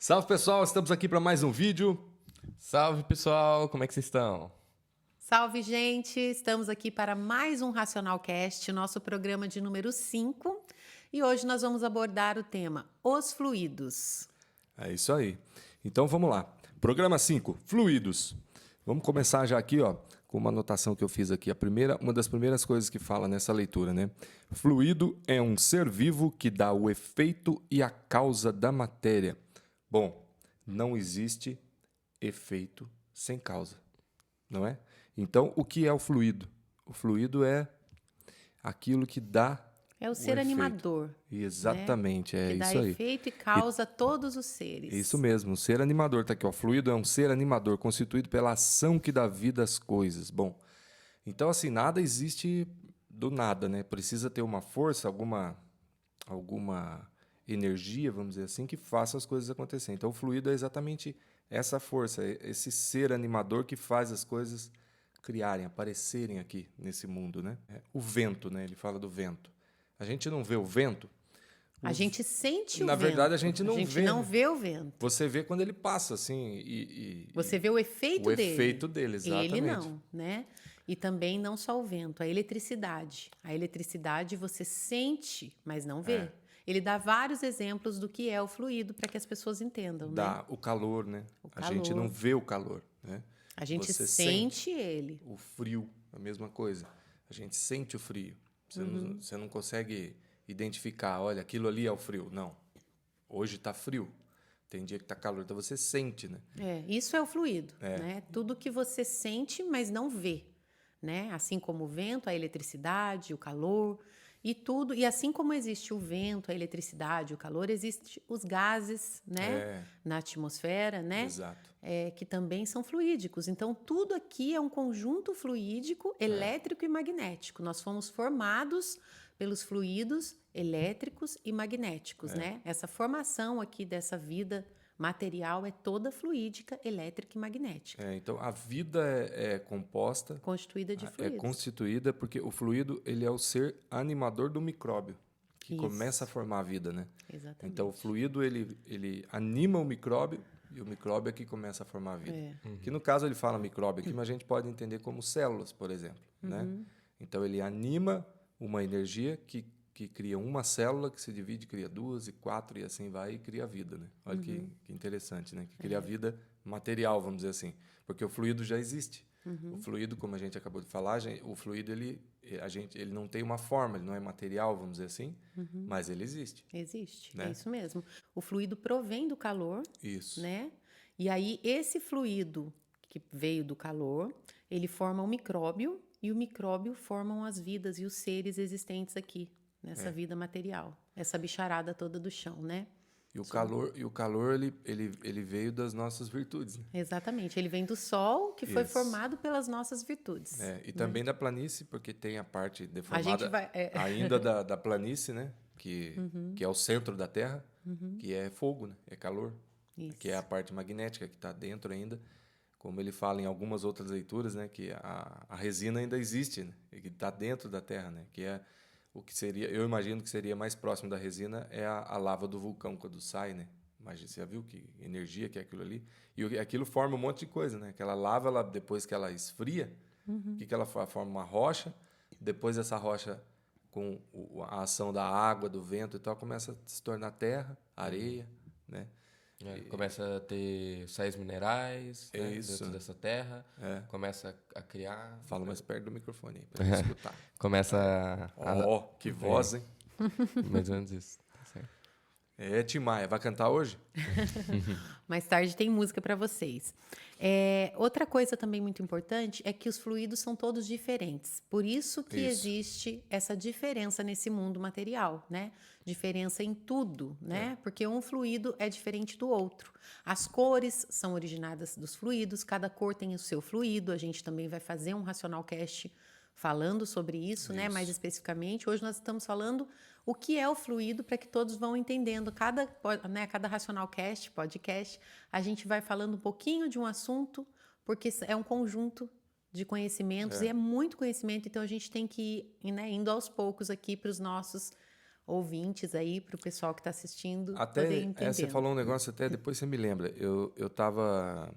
Salve pessoal, estamos aqui para mais um vídeo. Salve pessoal, como é que vocês estão? Salve, gente! Estamos aqui para mais um Racional Cast, nosso programa de número 5. E hoje nós vamos abordar o tema Os Fluidos. É isso aí. Então vamos lá. Programa 5, fluidos. Vamos começar já aqui, ó, com uma anotação que eu fiz aqui. Uma das primeiras coisas que fala nessa leitura, né? Fluido é um ser vivo que dá o efeito e a causa da matéria. Bom, não existe efeito sem causa, não é? Então, o que é o fluido? O fluido é aquilo que dá É o ser efeito. Animador. Exatamente, né? é que isso dá aí. efeito e causa todos os seres. Isso mesmo, o ser animador está aqui. O fluido é um ser animador constituído pela ação que dá vida às coisas. Bom, então assim, nada existe do nada, né? Precisa ter uma força, alguma energia, vamos dizer assim, que faça as coisas acontecer. Então o fluido é exatamente essa força, esse ser animador que faz as coisas criarem, aparecerem aqui nesse mundo, né? O vento, né? Ele fala do vento. A gente não vê o vento. A gente sente o vento. Na verdade, a gente não vê. A gente não vê o vento. Você vê quando ele passa, assim, Você vê o efeito dele. O efeito dele, exatamente. Ele não, né? E também não só o vento, a eletricidade. A eletricidade você sente, mas não vê. Ele dá vários exemplos do que é o fluido para que as pessoas entendam, Dá né? o calor, né? O A gente não vê o calor, né? A gente Você sente ele. O frio, a mesma coisa. A gente sente o frio. Você não consegue identificar, olha, aquilo ali é o frio. Não. Hoje está frio. Tem dia que está calor, então você sente, né? Isso é o fluido, né? Tudo que você sente, mas não vê, né? Assim como o vento, a eletricidade, o calor e tudo. E assim como existe o vento, a eletricidade, o calor, existem os gases, né? Na atmosfera, né? Exato. Que também são fluídicos. Então, tudo aqui é um conjunto fluídico, elétrico e magnético. Nós fomos formados pelos fluidos elétricos e magnéticos, né? Essa formação aqui dessa vida material é toda fluídica, elétrica e magnética. Então, a vida é composta... Constituída de fluidos. É constituída porque o fluido ele é o ser animador do micróbio, que começa a formar a vida, né? Exatamente. Então, o fluido ele anima o micróbio e o micróbio é que começa a formar a vida. Que no caso ele fala micróbio aqui, mas a gente pode entender como células, por exemplo, né? Então, ele anima uma energia que cria uma célula, que se divide, cria 2 e 4 e assim vai e cria vida, né? Olha que interessante, né? Que cria vida material, vamos dizer assim. Porque o fluido já existe. O fluido, como a gente acabou de falar, o fluido ele não tem uma forma, ele não é material, vamos dizer assim, mas ele existe. Existe, né? É isso mesmo. O fluido provém do calor, Isso. né? E aí esse fluido que veio do calor, ele forma um micróbio e o micróbio formam as vidas e os seres existentes aqui nessa vida material, essa bicharada toda do chão, né? E o calor ele veio das nossas virtudes. Né? Exatamente. Ele vem do sol, que foi formado pelas nossas virtudes. E também da planície, porque tem a parte deformada vai, ainda da planície, né? Que é o centro da Terra, que é fogo, né? É calor. Isso. Que é a parte magnética que está dentro ainda. Como ele fala em algumas outras leituras, né? Que a resina ainda existe, né? Que está dentro da Terra, né? Que é o que seria, eu imagino que seria mais próximo da resina é a lava do vulcão quando sai, né? Imagina, você já viu que energia que é aquilo ali? E aquilo forma um monte de coisa, né? Aquela lava, depois que ela esfria, o que ela forma? Uma rocha. Depois essa rocha, com a ação da água, do vento e tal, começa a se tornar terra, areia, né? Começa a ter sais minerais, né, dentro dessa terra, começa a criar... Fala mais perto do microfone aí, para escutar. Começa a... que voz, hein? Mais ou menos isso. Tim Maia, vai cantar hoje? Mais tarde tem música para vocês. Outra coisa também muito importante é que os fluidos são todos diferentes. Por isso que existe essa diferença nesse mundo material, né? Diferença em tudo, né? Porque um fluido é diferente do outro. As cores são originadas dos fluidos, cada cor tem o seu fluido. A gente também vai fazer um Racional Cast falando sobre isso, né? Mais especificamente. Hoje nós estamos falando o que é o fluido para que todos vão entendendo. Cada Racional Cast, podcast, a gente vai falando um pouquinho de um assunto, porque é um conjunto de conhecimentos e é muito conhecimento, então a gente tem que ir, né, indo aos poucos aqui para os nossos ouvintes aí, para o pessoal que está assistindo até, poder entender. Você falou um negócio, até depois você me lembra. Eu estava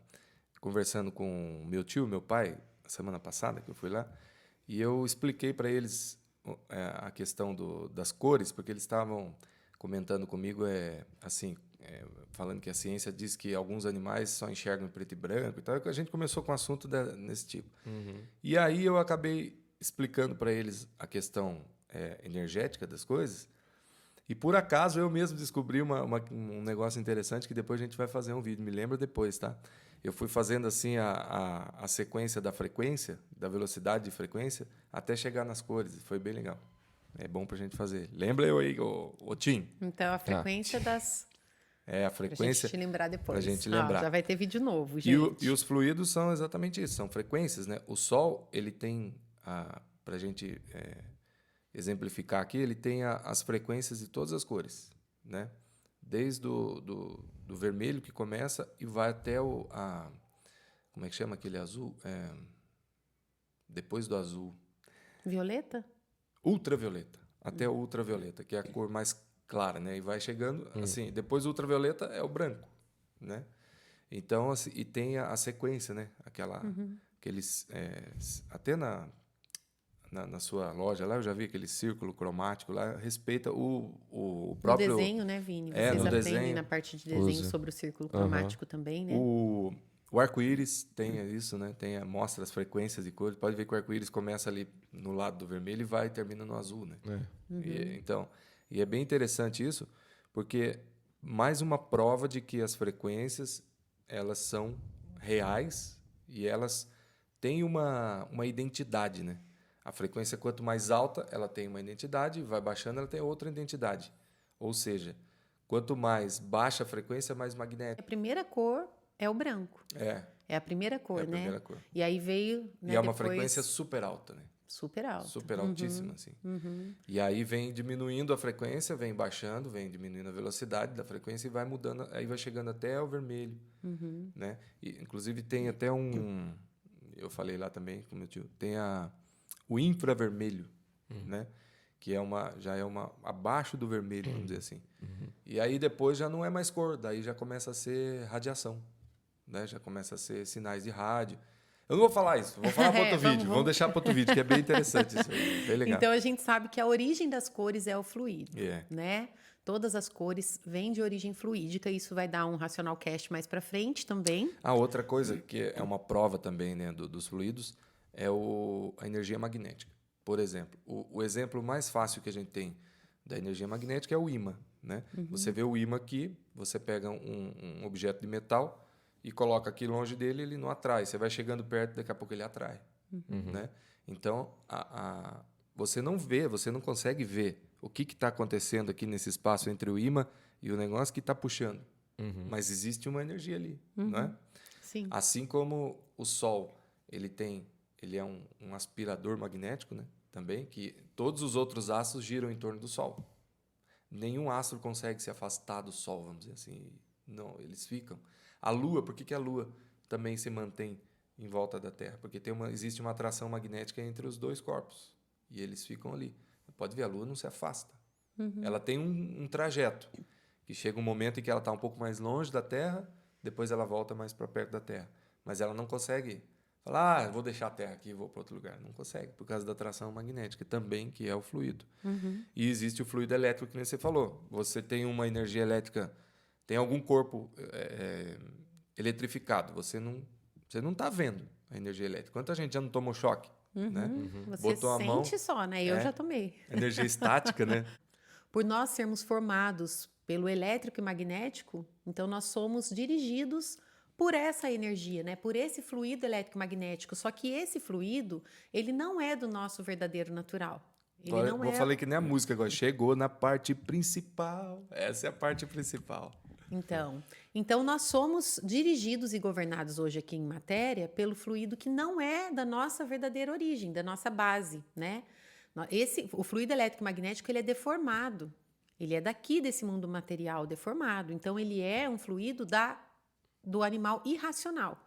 conversando com meu tio, meu pai, semana passada que eu fui lá, e eu expliquei para eles a questão das cores, porque eles estavam comentando comigo, falando que a ciência diz que alguns animais só enxergam em preto e branco e tal. A gente começou com um assunto nesse tipo. E aí eu acabei explicando para eles a questão energética das coisas. E por acaso eu mesmo descobri um negócio interessante que depois a gente vai fazer um vídeo. Me lembra depois, tá? Eu fui fazendo assim a sequência da frequência, da velocidade de frequência, até chegar nas cores. Foi bem legal. É bom pra gente fazer. Lembra eu aí, o Tim? Então, a frequência das... a frequência... Pra gente lembrar depois. Pra gente lembrar. Já vai ter vídeo novo, gente. E os fluidos são exatamente isso, são frequências, né? O Sol, ele tem, pra gente exemplificar aqui, ele tem as frequências de todas as cores, né? Desde do vermelho que começa e vai até como é que chama aquele azul? Depois do azul. Violeta? Ultravioleta. Até o ultravioleta, que é a cor mais clara, né? E vai chegando, assim, depois do ultravioleta é o branco, né? Então, assim, e tem a sequência, né? Aqueles... até na sua loja lá, eu já vi aquele círculo cromático lá, respeita o próprio... No desenho, né, Vini? Vocês no aprendem desenho, na parte de desenho sobre o círculo cromático também, né? O arco-íris tem isso, né? Mostra as frequências e cores. Pode ver que o arco-íris começa ali no lado do vermelho e vai e termina no azul, né? E é bem interessante isso, porque mais uma prova de que as frequências, elas são reais e elas têm uma identidade, né? A frequência, quanto mais alta, ela tem uma identidade, vai baixando, ela tem outra identidade. Ou seja, quanto mais baixa a frequência, mais magnética. A primeira cor é o branco. É a primeira cor, né? Primeira cor. E aí veio... Né, e é uma frequência super alta, né? Super alta. Super altíssima, assim. E aí vem diminuindo a frequência, vem baixando, vem diminuindo a velocidade da frequência e vai mudando, aí vai chegando até o vermelho, né? E, inclusive tem até eu falei lá também com meu tio, tem o infravermelho, né? Que já é abaixo do vermelho, vamos dizer assim. E aí depois já não é mais cor, daí já começa a ser radiação, né? Já começa a ser sinais de rádio. Eu não vou falar isso, vou falar para outro vídeo. Vamos deixar para outro vídeo, que é bem interessante isso aí, bem legal. Então a gente sabe que a origem das cores é o fluido, né? Todas as cores vêm de origem fluídica, isso vai dar um Racional Cast mais para frente também. Outra coisa que é uma prova também, né, dos fluidos é a energia magnética. Por exemplo, o exemplo mais fácil que a gente tem da energia magnética é o ímã, né? Você vê o ímã aqui, você pega um objeto de metal e coloca aqui longe dele, ele não atrai. Você vai chegando perto, daqui a pouco ele atrai, né? Então, você não consegue ver o que está acontecendo aqui nesse espaço entre o ímã e o negócio que está puxando. Mas existe uma energia ali, não é? Sim. Assim como o Sol, ele é um aspirador magnético, né? Também, que todos os outros astros giram em torno do Sol. Nenhum astro consegue se afastar do Sol, vamos dizer assim. Não, eles ficam. A Lua, por que a Lua também se mantém em volta da Terra? Porque existe uma atração magnética entre os dois corpos. E eles ficam ali. Pode ver, a Lua não se afasta. Ela tem um trajeto, que chega um momento em que ela está um pouco mais longe da Terra, depois ela volta mais para perto da Terra. Mas ela não consegue falar, vou deixar a Terra aqui e vou para outro lugar. Não consegue, por causa da atração magnética também, que é o fluido. E existe o fluido elétrico, que nem você falou. Você tem uma energia elétrica, tem algum corpo eletrificado, você não está vendo a energia elétrica. Quanta gente já não tomou choque? Né? Você botou a mão, sente só, né? Eu já tomei. Energia estática, né? Por nós sermos formados pelo elétrico e magnético, então nós somos dirigidos por essa energia, né? Por esse fluido elétrico magnético. Só que esse fluido, ele não é do nosso verdadeiro natural. Eu falei que nem a música agora. Chegou na parte principal. Essa é a parte principal. Então nós somos dirigidos e governados hoje aqui em matéria pelo fluido que não é da nossa verdadeira origem, da nossa base, né? O fluido elétrico magnético, ele é deformado. Ele é daqui desse mundo material deformado. Então ele é um fluido do animal irracional.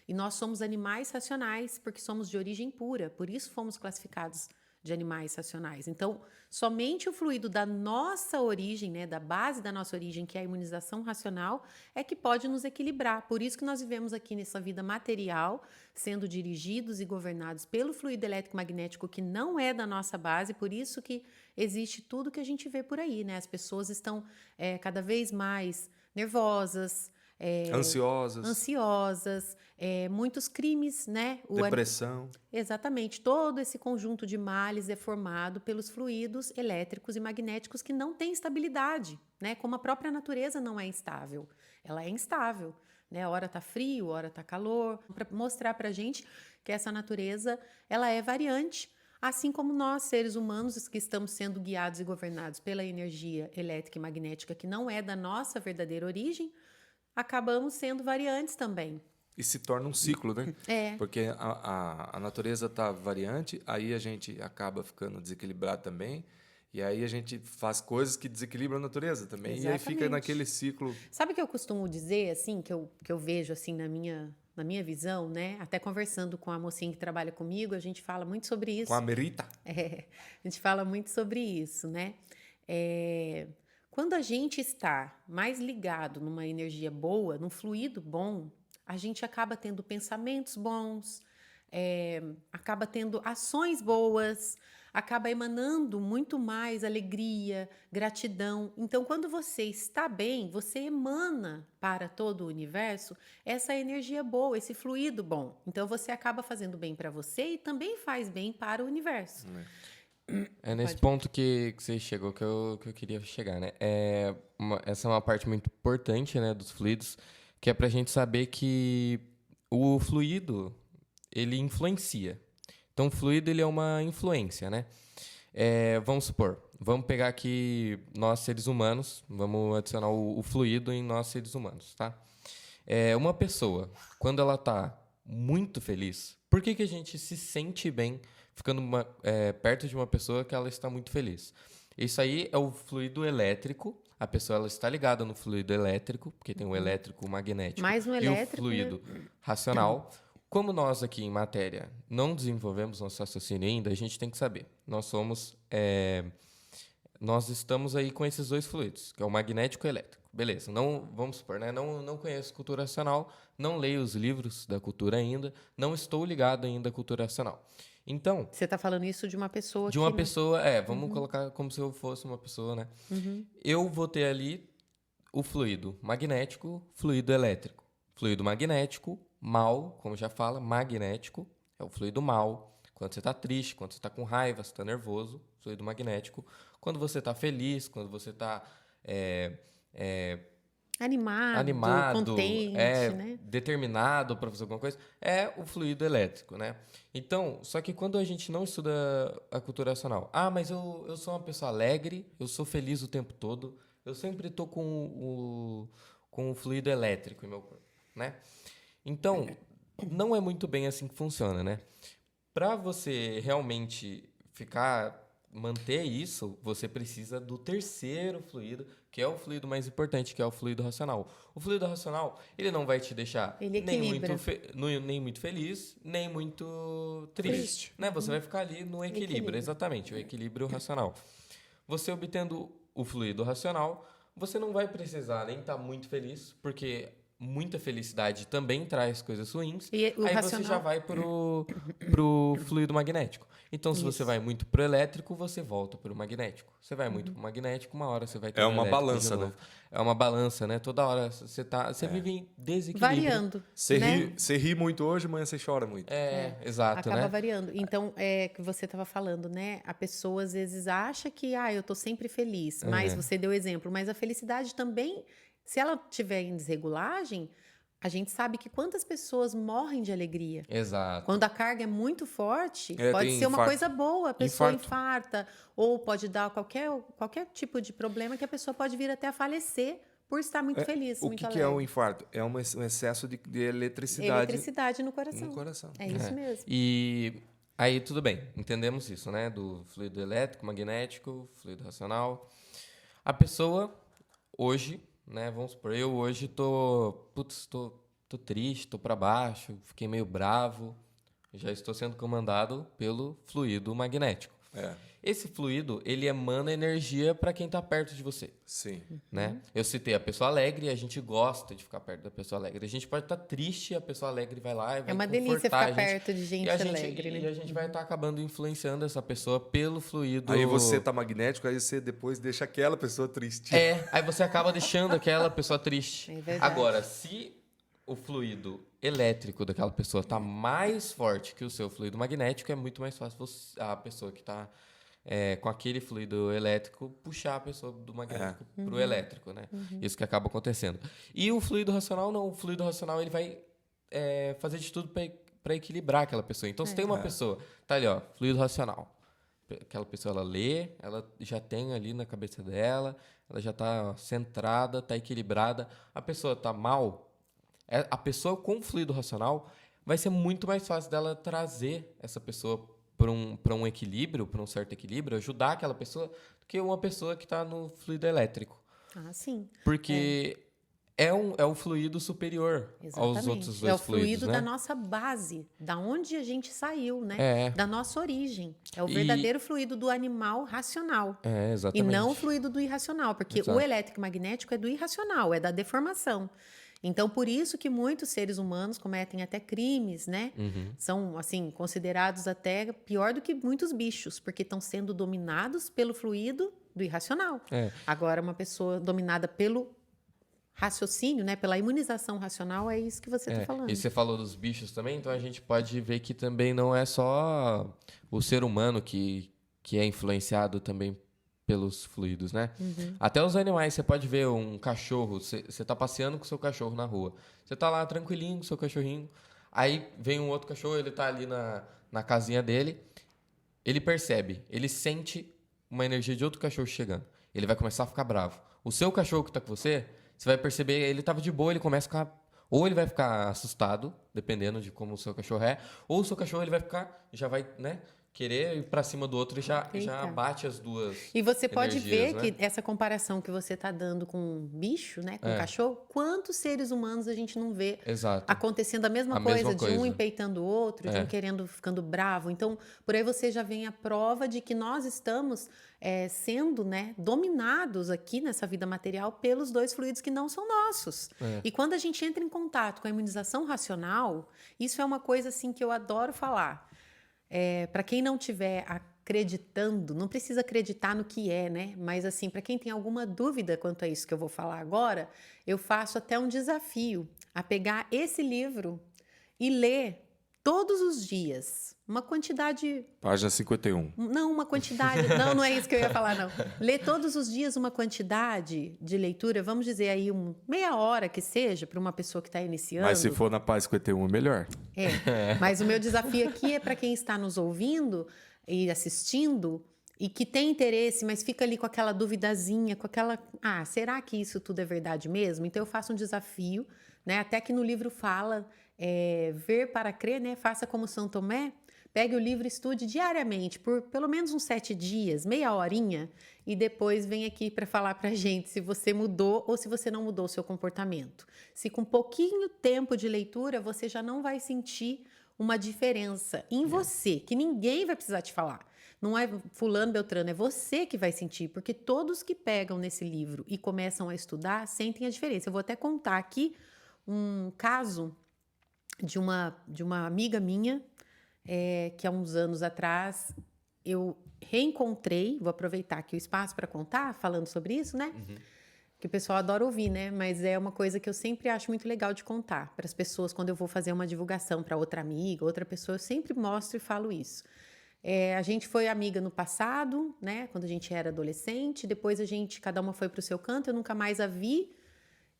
E nós somos animais racionais porque somos de origem pura, por isso fomos classificados de animais racionais. Então, somente o fluido da nossa origem, né, da base da nossa origem, que é a imunização racional, é que pode nos equilibrar. Por isso que nós vivemos aqui nessa vida material, sendo dirigidos e governados pelo fluido elétrico magnético, que não é da nossa base, por isso que existe tudo que a gente vê por aí, né? As pessoas estão cada vez mais nervosas, ansiosas, muitos crimes, né? Depressão. Exatamente. Todo esse conjunto de males é formado pelos fluidos elétricos e magnéticos que não têm estabilidade, né? Como a própria natureza não é instável. Ela é instável, né? Hora está frio, hora está calor. Para mostrar para a gente que essa natureza ela é variante, assim como nós, seres humanos, que estamos sendo guiados e governados pela energia elétrica e magnética que não é da nossa verdadeira origem, acabamos sendo variantes também. E se torna um ciclo, né? Porque a natureza está variante, aí a gente acaba ficando desequilibrado também, e aí a gente faz coisas que desequilibram a natureza também. Exatamente. E aí fica naquele ciclo. Sabe o que eu costumo dizer, assim, que eu vejo assim na minha visão, né? Até conversando com a mocinha que trabalha comigo, a gente fala muito sobre isso. Com a Merita? A gente fala muito sobre isso, né? Quando a gente está mais ligado numa energia boa, num fluido bom, a gente acaba tendo pensamentos bons, acaba tendo ações boas, acaba emanando muito mais alegria, gratidão. Então, quando você está bem, você emana para todo o universo essa energia boa, esse fluido bom. Então, você acaba fazendo bem para você e também faz bem para o universo. É nesse ponto que você chegou que eu queria chegar, né? Essa é uma parte muito importante, né, dos fluidos, que é pra gente saber que o fluido, ele influencia. Então, o fluido, ele é uma influência, né? Vamos supor, vamos pegar aqui nós, seres humanos, vamos adicionar o fluido em nós, seres humanos, tá? Uma pessoa, quando ela tá muito feliz, por que a gente se sente bem ficando perto de uma pessoa que ela está muito feliz? Isso aí é o fluido elétrico. A pessoa ela está ligada no fluido elétrico, porque tem o elétrico, o magnético mais no elétrico, e o fluido racional. Como nós aqui em matéria não desenvolvemos nosso raciocínio ainda, a gente tem que saber. Nós estamos aí com esses dois fluidos, que é o magnético e o elétrico. Beleza, vamos supor, né? Não conheço cultura racional, não leio os livros da cultura ainda, não estou ligado ainda à cultura racional. Então... Você está falando isso de uma pessoa de uma pessoa, vamos colocar como se eu fosse uma pessoa, né? Eu vou ter ali o fluido magnético, fluido elétrico. Fluido magnético, mal, como já fala, magnético, é o fluido mal. Quando você está triste, quando você está com raiva, você está nervoso, fluido magnético. Quando você está feliz, quando você está animado, contente, né? Determinado para fazer alguma coisa, é o fluido elétrico, né? Então, só que quando a gente não estuda a cultura racional, mas eu sou uma pessoa alegre, eu sou feliz o tempo todo, eu sempre estou com o fluido elétrico em meu corpo, né? Então, não é muito bem assim que funciona, né? Para você realmente manter isso, você precisa do terceiro fluido, que é o fluido mais importante, que é o fluido racional. O fluido racional, ele não vai te deixar nem muito feliz, nem muito triste. Né? Você vai ficar ali no equilíbrio, exatamente, o equilíbrio racional. Você obtendo o fluido racional, você não vai precisar nem estar muito feliz, porque muita felicidade também traz coisas ruins. E aí racional... você já vai pro fluido magnético. Então, se você vai muito pro elétrico, você volta pro magnético. Você vai muito pro magnético, uma hora você vai ter uma balança, né? É uma balança, né? Toda hora você vive em desequilíbrio. Variando. Você ri muito hoje, amanhã você chora muito. Exato, acaba variando. Então, que você estava falando, né? A pessoa às vezes acha que, eu tô sempre feliz. Mas você deu exemplo. Mas a felicidade também, se ela estiver em desregulagem, a gente sabe que quantas pessoas morrem de alegria. Exato. Quando a carga é muito forte, pode ser uma coisa boa, a pessoa infarta, ou pode dar qualquer tipo de problema que a pessoa pode vir até a falecer por estar muito feliz, muito alegre. O que é um infarto? É um excesso de eletricidade. Eletricidade no coração. É isso mesmo. E aí, tudo bem, entendemos isso, né? Do fluido elétrico, magnético, fluido racional. A pessoa, hoje... né? Vamos supor, eu hoje tô triste, tô para baixo, fiquei meio bravo, já estou sendo comandado pelo fluido magnético. Esse fluido, ele emana energia para quem está perto de você. Sim. Né? Eu citei a pessoa alegre e a gente gosta de ficar perto da pessoa alegre. A gente pode estar triste e a pessoa alegre vai lá e vai É uma confortar delícia ficar a gente, perto de gente alegre, né? E a gente vai estar acabando influenciando essa pessoa pelo fluido. Aí você tá magnético, aí você depois deixa aquela pessoa triste. Aí você acaba deixando aquela pessoa triste. É verdade. Agora, se o fluido elétrico daquela pessoa tá mais forte que o seu fluido magnético, é muito mais fácil a pessoa que está com aquele fluido elétrico puxar a pessoa do magnético para o elétrico, né? Isso que acaba acontecendo. E o fluido racional não. O fluido racional ele vai fazer de tudo para equilibrar aquela pessoa. Então, se tem uma pessoa, tá ali, ó, fluido racional. Aquela pessoa, ela lê, ela já tem ali na cabeça dela, ela já está centrada, está equilibrada. A pessoa está mal. A pessoa com fluido racional vai ser muito mais fácil dela trazer essa pessoa para um equilíbrio, para um certo equilíbrio, ajudar aquela pessoa, do que uma pessoa que está no fluido elétrico. Ah, sim. Porque é um fluido superior aos outros dois fluidos. É o fluido né? da nossa base, da onde a gente saiu, né? Da nossa origem. É o verdadeiro fluido do animal racional. Exatamente. E não o fluido do irracional, porque o elétrico magnético é do irracional, é da deformação. Então, por isso que muitos seres humanos cometem até crimes, né? São, assim, considerados até pior do que muitos bichos, porque estão sendo dominados pelo fluido do irracional. Agora, uma pessoa dominada pelo raciocínio, né? Pela imunização racional, é isso que você está falando. E você falou dos bichos também, então a gente pode ver que também não é só o ser humano que é influenciado também pelos fluidos, né? Até os animais, você pode ver um cachorro, você está passeando com o seu cachorro na rua, você está lá tranquilinho com o seu cachorrinho, aí vem um outro cachorro, ele está ali na casinha dele, ele percebe, ele sente uma energia de outro cachorro chegando, ele vai começar a ficar bravo. O seu cachorro que está com você vai perceber, ele estava de boa, ele começa a ficar... Ou ele vai ficar assustado, dependendo de como o seu cachorro é, ou o seu cachorro ele vai ficar, já vai, né? Querer ir para cima do outro e já bate as duas. E você pode ver, né? que essa comparação que você está dando com um bicho, né, com um cachorro, quantos seres humanos a gente não vê acontecendo a mesma coisa, de um empeitando o outro, de um ficando bravo. Então, por aí você já vem a prova de que nós estamos sendo, né, dominados aqui nessa vida material pelos dois fluidos que não são nossos. E quando a gente entra em contato com a imunização racional, isso é uma coisa assim que eu adoro falar. Para quem não estiver acreditando, não precisa acreditar no que né? Mas assim, para quem tem alguma dúvida quanto a isso que eu vou falar agora, eu faço até um desafio a pegar esse livro e ler todos os dias uma quantidade... Página 51. Não, uma quantidade... Não é isso que eu ia falar, não. Ler todos os dias uma quantidade de leitura, vamos dizer aí, meia hora que seja, para uma pessoa que está iniciando. Mas se for na página 51, melhor. Mas o meu desafio aqui é para quem está nos ouvindo e assistindo e que tem interesse, mas fica ali com aquela duvidazinha, com aquela... será que isso tudo é verdade mesmo? Então, eu faço um desafio, né? Até que no livro fala... ver para crer, né? Faça como São Tomé, pegue o livro e estude diariamente por pelo menos uns 7 dias, meia horinha, e depois vem aqui para falar para a gente se você mudou ou se você não mudou o seu comportamento. Se com pouquinho tempo de leitura você já não vai sentir uma diferença em você, que ninguém vai precisar te falar. Não é fulano, beltrano, é você que vai sentir, porque todos que pegam nesse livro e começam a estudar sentem a diferença. Eu vou até contar aqui um caso de uma amiga minha, que há uns anos atrás eu reencontrei, vou aproveitar aqui o espaço para contar, falando sobre isso, né? Que o pessoal adora ouvir, né? Mas é uma coisa que eu sempre acho muito legal de contar para as pessoas quando eu vou fazer uma divulgação para outra amiga, outra pessoa, eu sempre mostro e falo isso. A gente foi amiga no passado, né? Quando a gente era adolescente, depois cada uma foi para o seu canto, eu nunca mais a vi.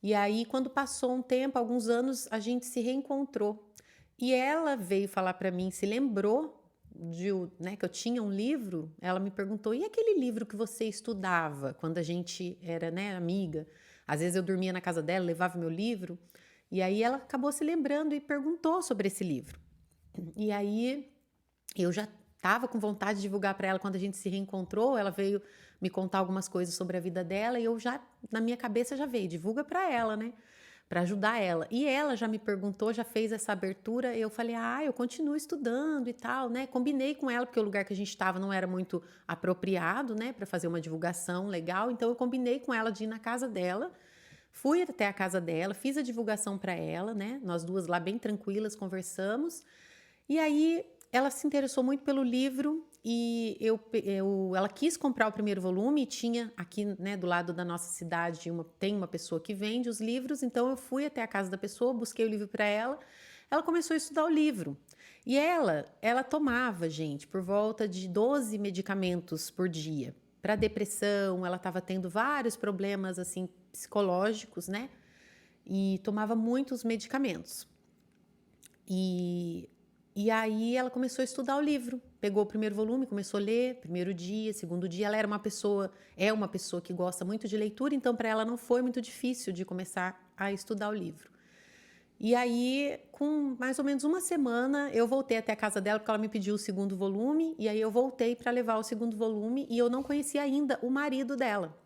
E aí, quando passou um tempo, alguns anos, a gente se reencontrou. E ela veio falar para mim, se lembrou né, que eu tinha um livro. Ela me perguntou, e aquele livro que você estudava quando a gente era, né, amiga? Às vezes eu dormia na casa dela, levava meu livro. E aí ela acabou se lembrando e perguntou sobre esse livro. E aí eu já estava com vontade de divulgar para ela quando a gente se reencontrou. Ela veio me contar algumas coisas sobre a vida dela e eu já, na minha cabeça já veio, divulga para ela, né? para ajudar ela. E ela já me perguntou, já fez essa abertura, eu falei, eu continuo estudando e tal, né? Combinei com ela, porque o lugar que a gente estava não era muito apropriado, né, para fazer uma divulgação legal, então eu combinei com ela de ir na casa dela, fui até a casa dela, fiz a divulgação para ela, né? Nós duas lá bem tranquilas, conversamos, e aí ela se interessou muito pelo livro e ela quis comprar o primeiro volume e tinha aqui, né, do lado da nossa cidade, tem uma pessoa que vende os livros, então eu fui até a casa da pessoa, busquei o livro para ela, ela começou a estudar o livro. E ela tomava, gente, por volta de 12 medicamentos por dia. Para depressão, ela estava tendo vários problemas assim psicológicos, né? E tomava muitos medicamentos. E aí ela começou a estudar o livro, pegou o primeiro volume, começou a ler, primeiro dia, segundo dia. Ela é uma pessoa que gosta muito de leitura, então para ela não foi muito difícil de começar a estudar o livro. E aí, com mais ou menos uma semana, eu voltei até a casa dela, porque ela me pediu o segundo volume, e aí eu voltei para levar o segundo volume, e eu não conhecia ainda o marido dela,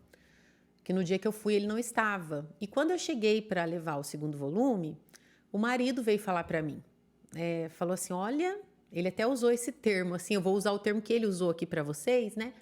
que no dia que eu fui ele não estava. E quando eu cheguei para levar o segundo volume, o marido veio falar para mim. Falou assim, olha, ele até usou esse termo, assim, eu vou usar o termo que ele usou aqui para vocês, né?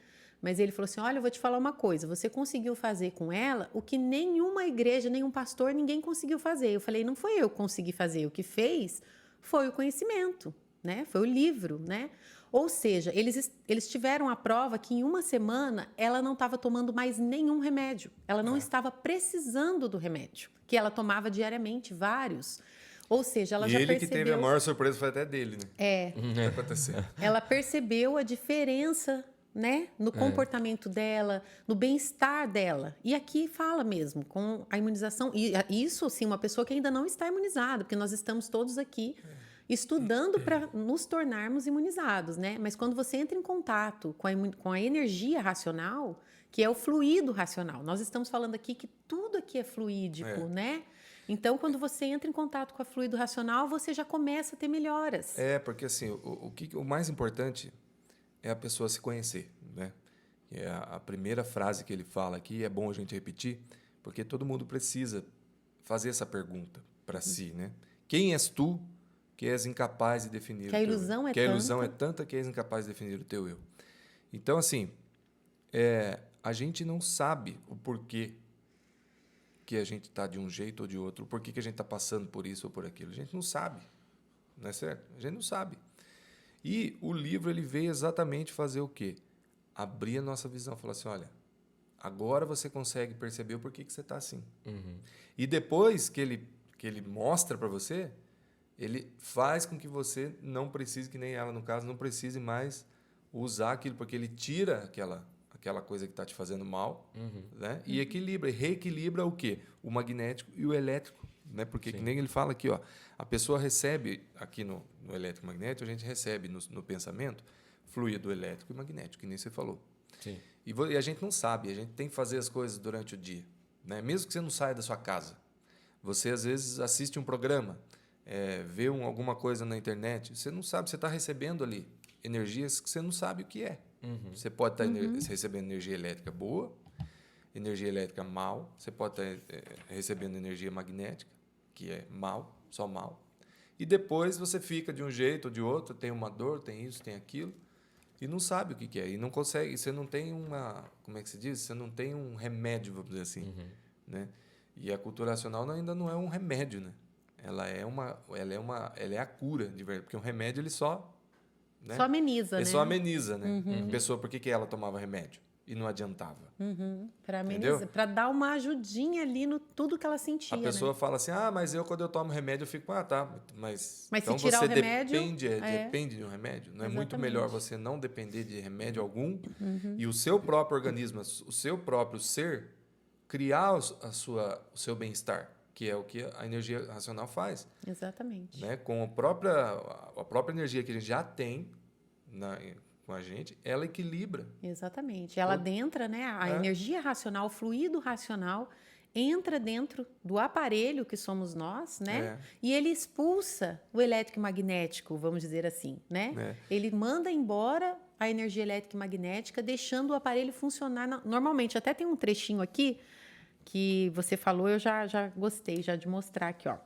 Mas ele falou assim, olha, eu vou te falar uma coisa, você conseguiu fazer com ela o que nenhuma igreja, nenhum pastor, ninguém conseguiu fazer. Eu falei, não foi eu que consegui fazer, o que fez foi o conhecimento, né? Foi o livro, né? Ou seja, eles tiveram a prova que em uma semana ela não estava tomando mais nenhum remédio, ela não estava precisando do remédio, que ela tomava diariamente, vários. Ou seja, ela já percebeu... que teve a maior surpresa foi até dele, né? O que tá acontecendo? Ela percebeu a diferença, né, no comportamento dela, no bem-estar dela. E aqui fala mesmo, com a imunização. E isso, sim, uma pessoa que ainda não está imunizada, porque nós estamos todos aqui estudando para nos tornarmos imunizados, né? Mas quando você entra em contato com a energia racional, que é o fluido racional, nós estamos falando aqui que tudo aqui é fluídico, né? Então, quando você entra em contato com o fluido racional, você já começa a ter melhoras. Porque assim, o mais importante é a pessoa se conhecer, né? É a primeira frase que ele fala aqui, é bom a gente repetir, porque todo mundo precisa fazer essa pergunta para si, né? Quem és tu que és incapaz de definir o teu eu? Que a ilusão é tanta que és incapaz de definir o teu eu. Então, assim, a gente não sabe o porquê que a gente está de um jeito ou de outro, por que a gente está passando por isso ou por aquilo. A gente não sabe, não é certo? A gente não sabe. E o livro ele veio exatamente fazer o quê? Abrir a nossa visão, falar assim, olha, agora você consegue perceber o porquê que você está assim. E depois que ele mostra para você, ele faz com que você não precise, que nem ela no caso, não precise mais usar aquilo, porque ele tira aquela coisa que está te fazendo mal, né? E reequilibra o quê? O magnético e o elétrico, né? Porque que nem ele fala aqui, ó, a pessoa recebe aqui no elétrico e magnético, a gente recebe no pensamento fluido elétrico e magnético, que nem você falou. Sim. E a gente não sabe, a gente tem que fazer as coisas durante o dia, né? Mesmo que você não saia da sua casa, você às vezes assiste um programa, vê alguma coisa na internet, você não sabe, você está recebendo ali energias que você não sabe o que é. Você pode estar recebendo energia elétrica boa, energia elétrica mal, você pode estar recebendo energia magnética, que é mal, só mal. E depois você fica de um jeito ou de outro, tem uma dor, tem isso, tem aquilo, e não sabe o que é. E não consegue, você não tem como é que se diz? Você não tem um remédio, vamos dizer assim. Né? E a cultura racional ainda não é um remédio, né? Ela é a cura, de verdade, porque um remédio ele só... Né? Só ameniza, né? Só ameniza, né? A pessoa, por que ela tomava remédio e não adiantava? Para amenizar, para dar uma ajudinha ali no tudo que ela sentia. A pessoa fala assim, mas quando eu tomo remédio eu fico, tá, mas então se tirar você o remédio, depende de um remédio? Não é muito melhor você não depender de remédio algum e o seu próprio organismo, o seu próprio ser, criar o seu bem-estar? Que é o que a energia racional faz. Exatamente. Né? Com a própria energia que a gente já tem com a gente, ela equilibra. Exatamente. Ela adentra, né? A energia racional, o fluido racional, entra dentro do aparelho que somos nós, né? E ele expulsa o elétrico e magnético, vamos dizer assim, né? Ele manda embora a energia elétrica e magnética, deixando o aparelho funcionar normalmente. Até tem um trechinho aqui que você falou, eu já gostei já de mostrar aqui, ó.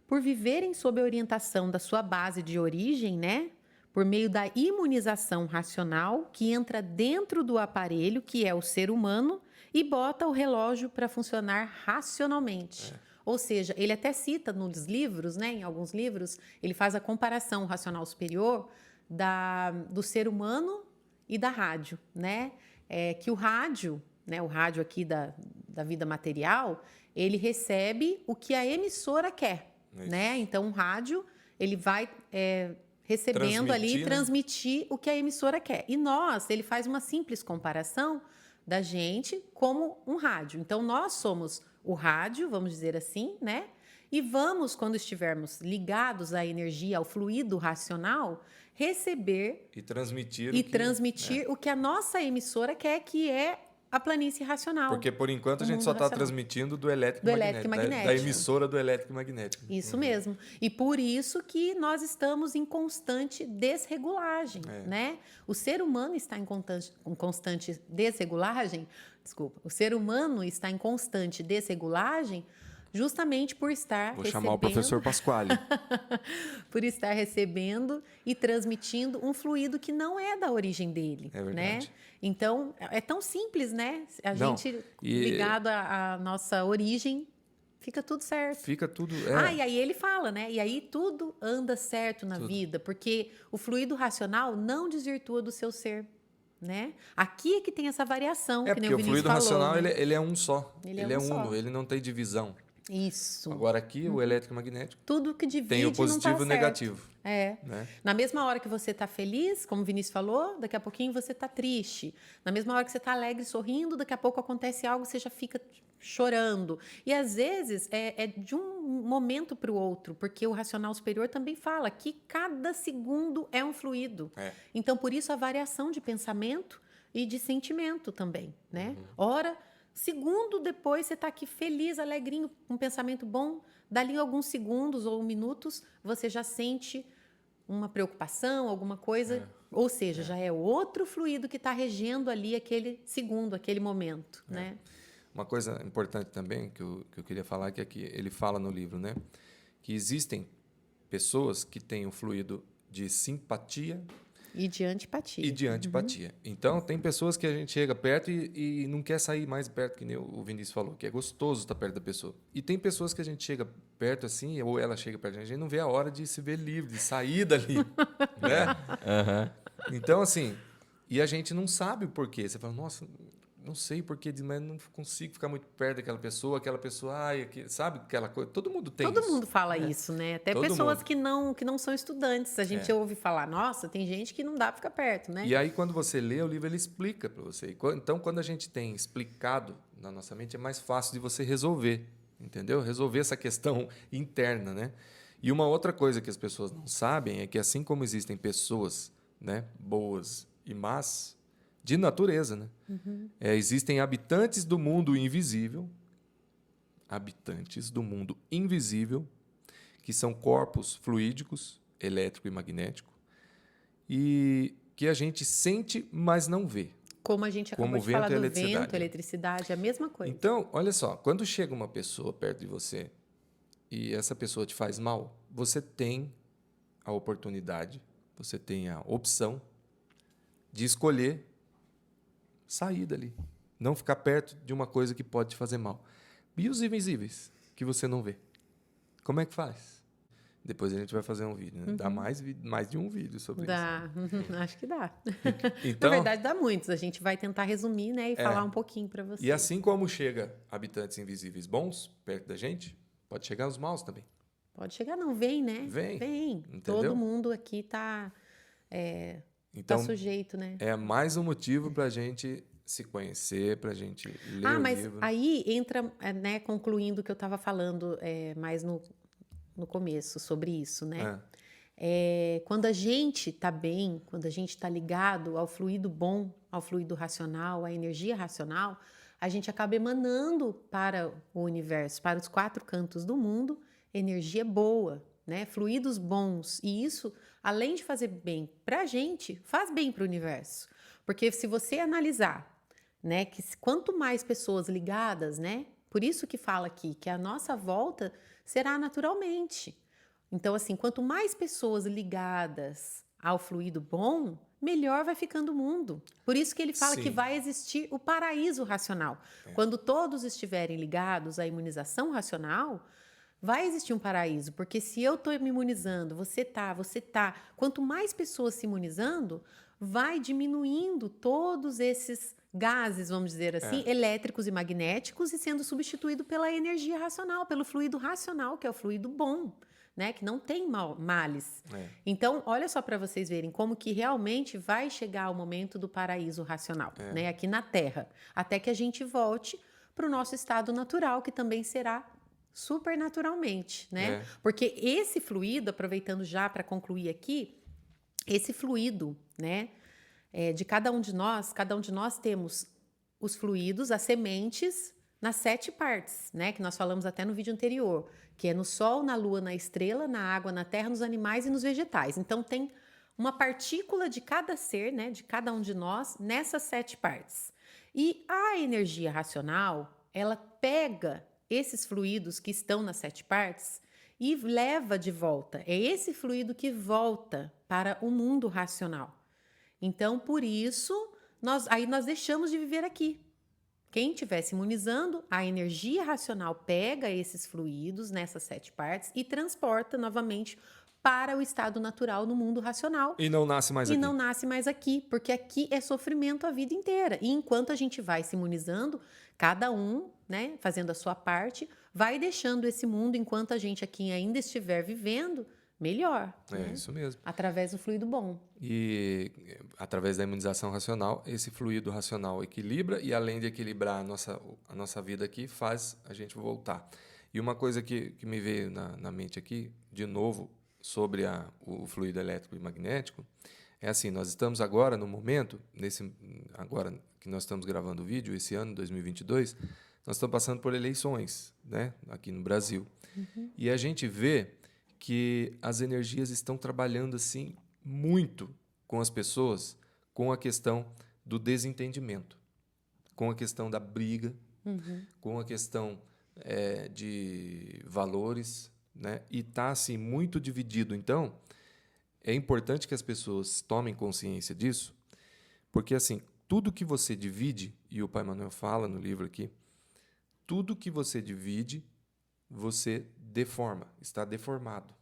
Por viverem sob a orientação da sua base de origem, né? Por meio da imunização racional que entra dentro do aparelho, que é o ser humano, e bota o relógio para funcionar racionalmente. Ou seja, ele até cita nos livros, né? Em alguns livros, ele faz a comparação racional superior do ser humano e da rádio, né? Que o rádio, né? O rádio aqui da vida material, ele recebe o que a emissora quer, né? Então, o rádio, ele vai recebendo ali, transmitir o que a emissora quer. E ele faz uma simples comparação da gente como um rádio. Então, nós somos o rádio, vamos dizer assim, né? E vamos, quando estivermos ligados à energia, ao fluido racional, receber e transmitir o que a nossa emissora quer, que é a planície racional. Porque, por enquanto, a gente só está transmitindo do elétrico magnético. Da emissora do elétrico magnético. Isso mesmo. E por isso que nós estamos em constante desregulagem, né? O ser humano está em constante desregulagem. Desculpa. O ser humano está em constante desregulagem justamente por estar recebendo... Vou chamar o professor Pasquale. Por estar recebendo e transmitindo um fluido que não é da origem dele. É verdade. Né? Então, é tão simples, né? Gente ligado à nossa origem, fica tudo certo. Fica tudo... E aí ele fala, né? E aí tudo anda certo na vida, porque o fluido racional não desvirtua do seu ser. Né? Aqui é que tem essa variação, que nem o Vinícius falou. Porque o fluido racional, né? ele é um só. Ele é uno, ele não tem divisão. Isso. Agora aqui, o elétrico magnético tudo que divide tem o positivo não tá e o negativo. Né? Na mesma hora que você está feliz, como o Vinícius falou, daqui a pouquinho você está triste. Na mesma hora que você está alegre, sorrindo, daqui a pouco acontece algo, você já fica chorando. E às vezes é de um momento para o outro, porque o racional superior também fala que cada segundo é um fluido. Então, por isso, a variação de pensamento e de sentimento também. Né? Ora, segundo depois, você está aqui feliz, alegrinho, com um pensamento bom. Dali alguns segundos ou minutos, você já sente uma preocupação, alguma coisa. Ou seja, já é outro fluido que está regendo ali aquele segundo, aquele momento. Né? Uma coisa importante também que eu queria falar, que aqui ele fala no livro, né? Que existem pessoas que têm o fluido de simpatia e de antipatia. Então, tem pessoas que a gente chega perto e não quer sair mais perto, que nem o Vinícius falou, que é gostoso estar perto da pessoa. E tem pessoas que a gente chega perto assim, ou ela chega perto da gente, não vê a hora de se ver livre, de sair dali. Né? Então, assim, e a gente não sabe o porquê. Você fala, nossa, não sei porquê, mas não consigo ficar muito perto daquela pessoa, sabe aquela coisa? Todo mundo tem isso. Todo mundo fala isso, né? Até pessoas que não são estudantes. A gente ouve falar, nossa, tem gente que não dá para ficar perto, né? E aí, quando você lê o livro, ele explica para você. Então, quando a gente tem explicado na nossa mente, é mais fácil de você resolver, entendeu? Resolver essa questão interna, né? E uma outra coisa que as pessoas não sabem é que, assim como existem pessoas, né, boas e más, de natureza, né? Existem habitantes do mundo invisível, que são corpos fluídicos, elétrico e magnético, e que a gente sente, mas não vê. Como a gente acabou de falar do vento, eletricidade, é a mesma coisa. Então, olha só, quando chega uma pessoa perto de você e essa pessoa te faz mal, você tem a oportunidade, você tem a opção de escolher sair dali. Não ficar perto de uma coisa que pode te fazer mal. E os invisíveis, que você não vê? Como é que faz? Depois a gente vai fazer um vídeo. Né? Dá mais de um vídeo sobre isso. Acho que dá. Então, na verdade, dá muitos. A gente vai tentar resumir, né, e falar um pouquinho para vocês. E assim como chega habitantes invisíveis bons perto da gente, pode chegar os maus também. Pode chegar, não. Vem, né? Vem. Todo mundo aqui está... Então, tá sujeito, né? É mais um motivo para a gente se conhecer, para a gente ler o livro. Mas aí entra, né, concluindo o que eu estava falando mais no começo sobre isso, né? Quando a gente está bem, quando a gente está ligado ao fluido bom, ao fluido racional, à energia racional, a gente acaba emanando para o universo, para os 4 cantos do mundo, energia boa, né? Fluidos bons. E isso, além de fazer bem para a gente, faz bem para o universo. Porque se você analisar, né? Que quanto mais pessoas ligadas, né? Por isso que fala aqui que a nossa volta será naturalmente. Então, assim, quanto mais pessoas ligadas ao fluido bom, melhor vai ficando o mundo. Por isso que ele fala que vai existir o paraíso racional. Quando todos estiverem ligados à imunização racional, vai existir um paraíso. Porque se eu estou me imunizando, você tá. Quanto mais pessoas se imunizando, vai diminuindo todos esses gases, vamos dizer assim, elétricos e magnéticos e sendo substituído pela energia racional, pelo fluido racional, que é o fluido bom. Né, que não tem males. Então, olha só para vocês verem como que realmente vai chegar o momento do paraíso racional, né, aqui na Terra, até que a gente volte para o nosso estado natural, que também será supernaturalmente, né? Porque esse fluido, aproveitando já para concluir aqui, esse fluido, né, de cada um de nós temos os fluidos, as sementes, nas 7 partes, né, que nós falamos até no vídeo anterior, que é no Sol, na Lua, na estrela, na água, na terra, nos animais e nos vegetais. Então, tem uma partícula de cada ser, né, de cada um de nós, nessas 7 partes. E a energia racional, ela pega esses fluidos que estão nas 7 partes e leva de volta. É esse fluido que volta para o mundo racional. Então, por isso, nós deixamos de viver aqui. Quem estiver se imunizando, a energia racional pega esses fluidos nessas 7 partes e transporta novamente para o estado natural no mundo racional. E não nasce mais aqui. E não nasce mais aqui, porque aqui é sofrimento a vida inteira. E enquanto a gente vai se imunizando, cada um, né, fazendo a sua parte, vai deixando esse mundo, enquanto a gente aqui ainda estiver vivendo, melhor. É isso mesmo. Através do fluido bom. E através da imunização racional, esse fluido racional equilibra e, além de equilibrar a nossa vida aqui, faz a gente voltar. E uma coisa que me veio na mente aqui, de novo, sobre o fluido elétrico e magnético, é assim, nós estamos agora, no momento, agora que nós estamos gravando o vídeo, esse ano, 2022, nós estamos passando por eleições, né, aqui no Brasil. E a gente vê que as energias estão trabalhando assim muito com as pessoas, com a questão do desentendimento, com a questão da briga, com a questão de valores, né? E está assim muito dividido. Então, é importante que as pessoas tomem consciência disso, porque assim, tudo que você divide, e o Pai Manuel fala no livro aqui, tudo que você divide, você deforma, está deformado,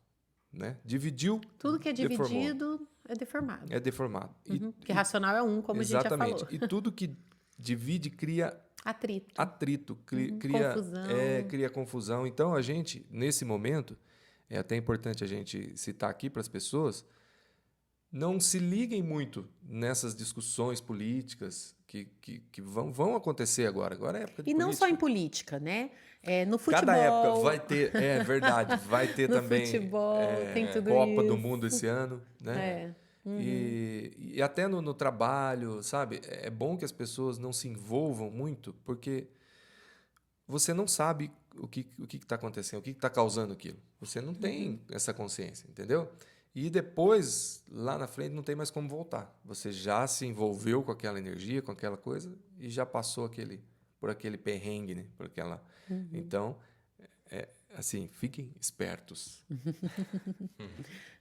né? Dividiu, tudo que é dividido deformou. é deformado. É deformado. Porque racional é um, como a gente já falou. Exatamente. E tudo que divide cria atrito, confusão. Cria confusão. Então, a gente, nesse momento, é até importante a gente citar aqui para as pessoas, não se liguem muito nessas discussões políticas que vão acontecer agora. Agora é época de política. E não só em política, né? No futebol. Cada época vai ter, verdade, vai ter no também futebol, tem tudo Copa isso. do Mundo esse ano, né? E até no trabalho, sabe? É bom que as pessoas não se envolvam muito, porque você não sabe o que está acontecendo, o que está causando aquilo. Você não tem essa consciência, entendeu? E depois, lá na frente, não tem mais como voltar. Você já se envolveu com aquela energia, com aquela coisa, e já passou por aquele perrengue, né? Por aquela... Então, assim, fiquem espertos.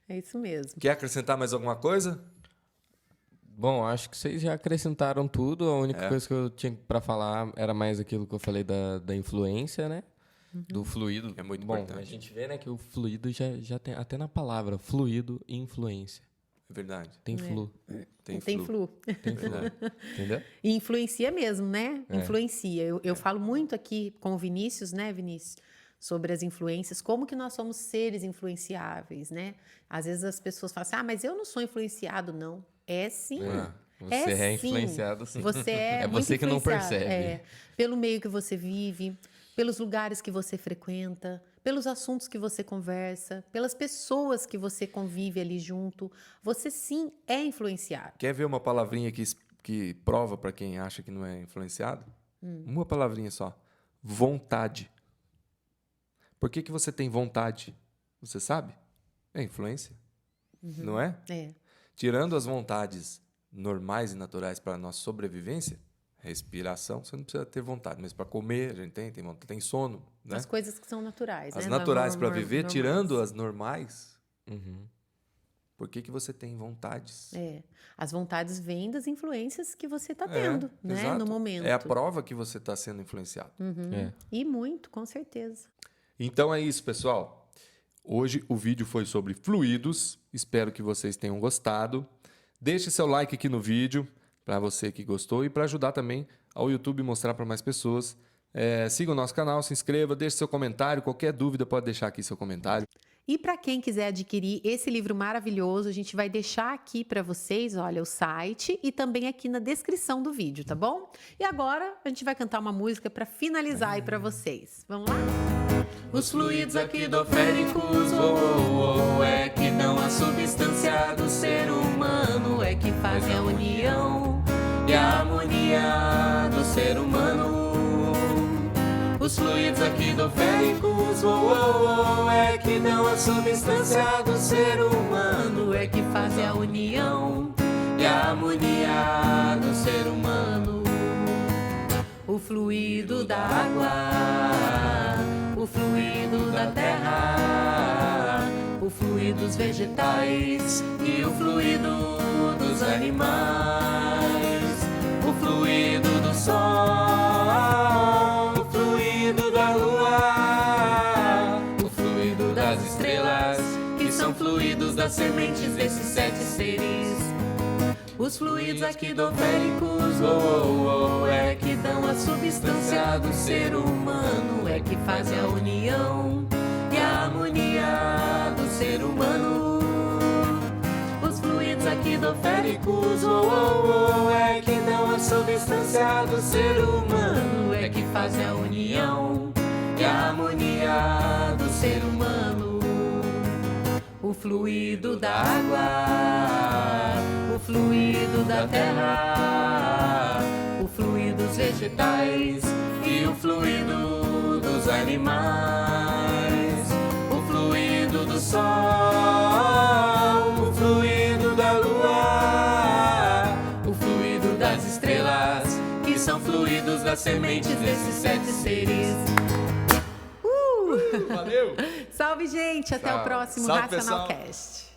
É isso mesmo. Quer acrescentar mais alguma coisa? Bom, acho que vocês já acrescentaram tudo. A única coisa que eu tinha para falar era mais aquilo que eu falei da influência, né? Do fluido. É muito bom. importante. A gente vê, né, que o fluido já tem até na palavra fluido e influência. É verdade. Tem flu. Tem flu. Tem flu. Entendeu? E influencia mesmo, né? Influencia. Eu falo muito aqui com o Vinícius, né, Vinícius? Sobre as influências, como que nós somos seres influenciáveis, né? Às vezes as pessoas falam assim, mas eu não sou influenciado, não. É sim. Você é influenciado, sim. Você é muito você que não influenciado. percebe. Pelo meio que você vive, pelos lugares que você frequenta, pelos assuntos que você conversa, pelas pessoas que você convive ali junto. Você sim é influenciado. Quer ver uma palavrinha que prova para quem acha que não é influenciado? Uma palavrinha só. Vontade. Por que você tem vontade? Você sabe? É influência. Não é? É. Tirando as vontades normais e naturais para a nossa sobrevivência, Respiração, você não precisa ter vontade, mas para comer a gente tem vontade, tem sono, né? As coisas que são naturais, As né? naturais para viver, normais. tirando as normais. Por que você tem vontades? As vontades vêm das influências que você está tendo, né? Exato. No momento. É a prova que você está sendo influenciado. E muito, com certeza. Então é isso, pessoal. Hoje o vídeo foi sobre fluidos. Espero que vocês tenham gostado. Deixe seu like aqui no vídeo para você que gostou e para ajudar também ao YouTube mostrar para mais pessoas. Siga o nosso canal, se inscreva, deixe seu comentário. Qualquer dúvida pode deixar aqui seu comentário. E para quem quiser adquirir esse livro maravilhoso, a gente vai deixar aqui para vocês, olha, o site e também aqui na descrição do vídeo, tá bom? E agora a gente vai cantar uma música para finalizar aí para vocês. Vamos lá? Os fluidos aquidoféricos, é que dão a substância do ser humano, é que fazem a união e a harmonia do ser humano. Os fluidos aquidoféricos, é que dão a substância do ser humano, é que fazem a união e a harmonia do ser humano. O fluido da água, o fluido da terra, o fluido dos vegetais e o fluido dos animais, o fluido do sol, o fluido da lua, o fluido das estrelas, que são fluidos das sementes desses 7 seres. Os fluidos aquidoféricos, é que dão a substância do ser humano, é que fazem a união e a harmonia do ser humano. Os fluidos aquidoféricos, é que dão a substância do ser humano, é que fazem a união e a harmonia do ser humano. O fluido da água, o fluido da terra, o fluido dos vegetais e o fluido dos animais, o fluido do sol, o fluido da lua, o fluido das estrelas, que são fluidos das sementes desses 7 seres. Valeu! Salve, gente! Até o próximo Salve, Racional pessoal. Cast.